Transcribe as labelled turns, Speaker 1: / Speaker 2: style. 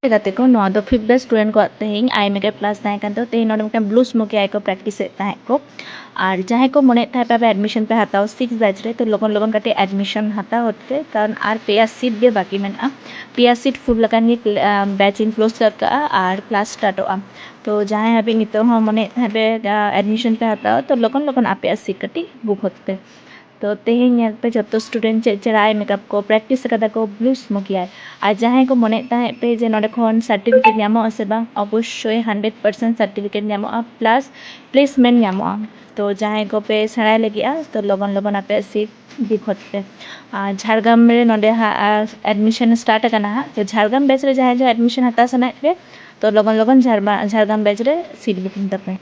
Speaker 1: गाते को नवा दो फिफ्थ बेस्ट स्टूडेंट को तेहिं आई मेके क्लास ताहे कान तो तेहिं नोडे मिदटां ब्लू स्मोकी आई को प्रैक्टिस ताहे को और जहाँ को मने थाहे पे एडमिशन पे हताओ 6 बैच रे तो लोगन लोगन काटे एडमिशन हताओ होते कारण आर पेया सीट गे बाकी मेना पेया सीट फुल लगा नि बैच इन क्लोज कर का और क्लास स्टार्ट हो तो जहाँ अभी नितो हम मने थाहे पे एडमिशन पे हताओ तो लोगन लोगन आपे सीट काटी बुक होते तो तेहिं पे जब तो स्टूडेंट चेराई मेकअप को प्रैक्टिस कदा को ब्लू स्मोकी आई और जहाँ को मने ताहे पे जे नोडे खन सर्टिफिकेट ᱧᱟᱢᱚᱜ ᱟᱥᱮ ᱵᱟᱝ अवश्य 100% सर्टिफिकेट ᱧᱟᱢᱚᱜᱼᱟ प्लस प्लेसमेंट ᱧᱟᱢᱚᱜᱼᱟ तो जहाँ को पे सेणाय लगिया तो लगन लगन आपे सीट बुक होते झारग्राम रे नोडे एडमिशन स्टार्ट करना तो झारग्राम बैच रे जहाँ जो एडमिशन हता सना तो लगन लगन झारग्राम बैच रे सीट बुकिंग तपे।